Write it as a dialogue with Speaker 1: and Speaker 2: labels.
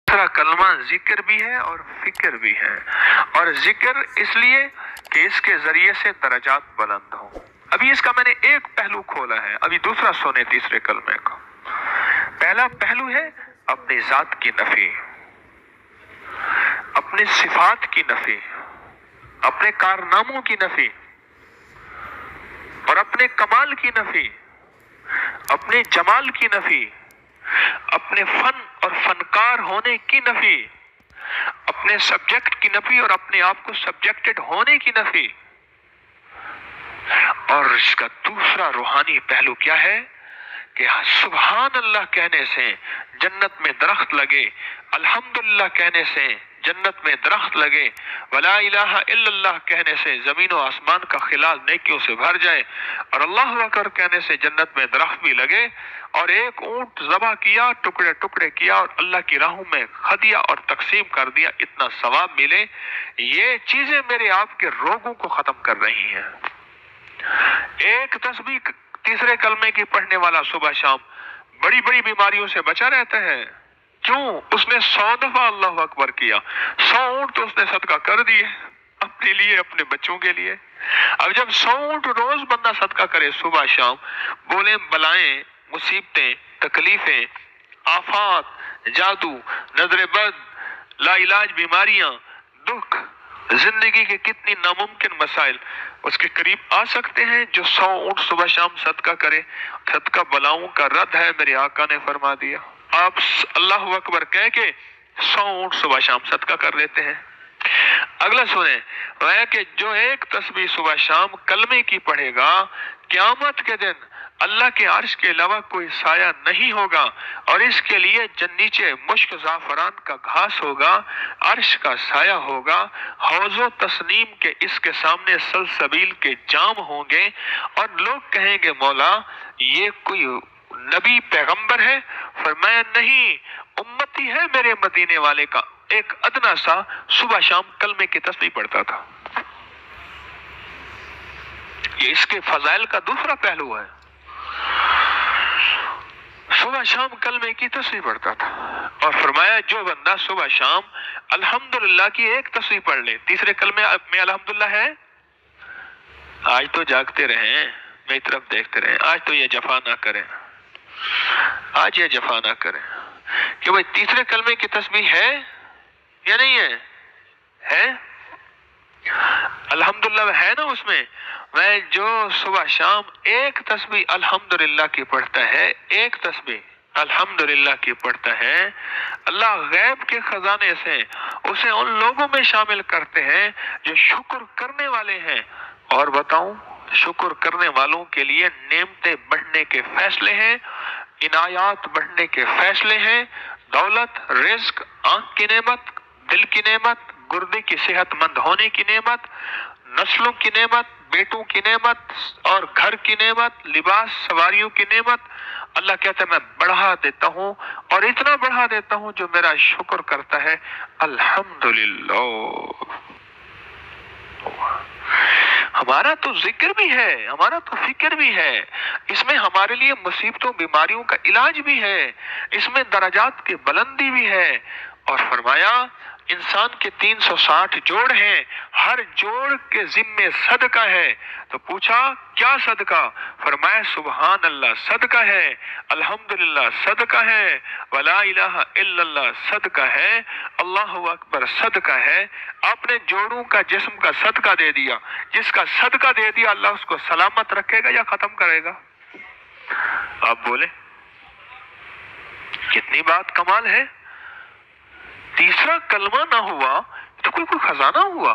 Speaker 1: दूसरा कलमा जिक्र भी है और फिक्र भी है, और जिक्र इसलिए कि इसके जरिए से दर्जात बुलंद हो। अभी इसका मैंने एक पहलू खोला है, अभी दूसरा सुने तीसरे कलमे को। पहला पहलू है अपनी जात की नफी, अपने सिफात की नफी, अपने कारनामों की नफी और अपने कमाल की नफी, अपने जमाल की नफी, अपने फन और फनकार होने की नफी, अपने सब्जेक्ट की नफी और अपने आप को सब्जेक्टेड होने की नफी। और इसका दूसरा रूहानी पहलू क्या है कि सुभान अल्लाह कहने से जन्नत में दरख्त लगे, अल्हम्दुलिल्लाह कहने से जन्नत में दरख्त लगे, वला इलाहा इल्लल्लाह कहने से जमीन और आसमान का खिलाल नेकियों से भर जाए, और अल्लाह अकबर कहने से जन्नत में दरख्त भी लगे, और एक ऊंट ज़बह किया, टुकड़े टुकड़े किया और अल्लाह की राहों में खदिया और तकसीम कर दिया, इतना सवाब मिले। ये चीजें मेरे आपके रोगों को खत्म कर रही हैं। एक तस्बीह तीसरे कलमे की पढ़ने वाला सुबह शाम बड़ी बड़ी बीमारियों से बचा रहता है। क्यों? उसने 100 दफा अल्लाह अकबर किया, 100 ऊंट तो उसने सदका कर दिए अपने लिए, अपने बच्चों के लिए। अब जब 100 ऊंट रोज बंदा सदका करे सुबह शाम, बोले बलाएं, मुसीबतें, तकलीफें, आफात, जादू, नजर बद, लाइलाज बीमारियां, दुख, जिंदगी के कितनी नामुमकिन मसाइल उसके करीब आ सकते हैं जो 100 ऊंट सुबह शाम सदका करे। सदका बलाओं का रद है, मेरे आका ने फरमा दिया। आप अल्लाह अकबर कह के 100 ऊंट सुबह शाम सदका कर लेते हैं। अगला सुने, वह कि जो एक तस्बीह सुबह शाम कलमे की पढ़ेगा, क़यामत के दिन अल्लाह के अर्श के अलावा कोई साया नहीं होगा, और इसके लिए नीचे मुश्क ज़ाफ़रान का घास होगा, अर्श का साया होगा, हौज़ो तस्नीम के इसके सामने सलसबील के जाम होंगे, और लोग कहेंगे मौला ये कोई नबी पैगंबर है? फरमाया नहीं, उम्मती है मेरे मदीने वाले का एक अदना सा सुबह शाम कलमे की तस्बीह पढ़ता था। ये इसके फजाइल का दूसरा पहलू है। सुबह शाम कलमे की तस्बीह पढ़ता था, और फरमाया जो बंदा सुबह शाम अल्हम्दुलिल्लाह की एक तस्बीह पढ़ ले। तीसरे कलमे में अल्हम्दुलिल्लाह है। आज तो जागते रहें, मेरी तरफ देखते रहें, आज तो ये जफा ना करें, आज ये जफा ना करें कि भाई तीसरे कलमे की तस्बीह है या नहीं है? है अल्हम्दुलिल्लाह है ना उसमें। वह जो सुबह शाम एक तस्बीह अल्हम्दुलिल्लाह की पढ़ता है, एक तस्बीह अल्हम्दुलिल्लाह की पढ़ता है, अल्लाह गैब के खजाने से उसे उन लोगों में शामिल करते हैं जो शुक्र करने वाले हैं। और बताऊं, शुक्र करने वालों के लिए नेमतें बढ़ने के फैसले हैं, इनायात बढ़ने के फैसले हैं, दौलत, रिज्क, आंख की नेमत, दिल की नेमत, गुर्दे की सेहतमंद होने की नेमत, नस्लों की नेमत, बेटों की नेमत और घर की नेमत, लिबास, सवारियों की नेमत। अल्लाह कहता है मैं बढ़ा देता हूँ, और इतना बढ़ा देता हूँ जो मेरा शुक्र करता है। अल्हम्दुलिल्लाह। हमारा तो जिक्र भी है, हमारा तो फिक्र भी है, इसमें हमारे लिए मुसीबतों बीमारियों का इलाज भी है, इसमें दराजात की बुलंदी भी है। और फरमाया इंसान के 360 जोड़ हैं, हर जोड़ के जिम्मे सदका है। तो पूछा क्या सदका? फरमाया सुभान अल्लाह सदका है, अल्हम्दुलिल्लाह सदका है, वला इलाहा इल्लल्लाह सदका है, अल्लाहु अकबर सदका है। आपने जोड़ों का जिस्म का सदका दे दिया, जिसका सदका दे दिया अल्लाह उसको सलामत रखेगा या खत्म करेगा? आप बोले कितनी बात कमाल है। तीसरा कलमा ना हुआ तो कोई खजाना हुआ।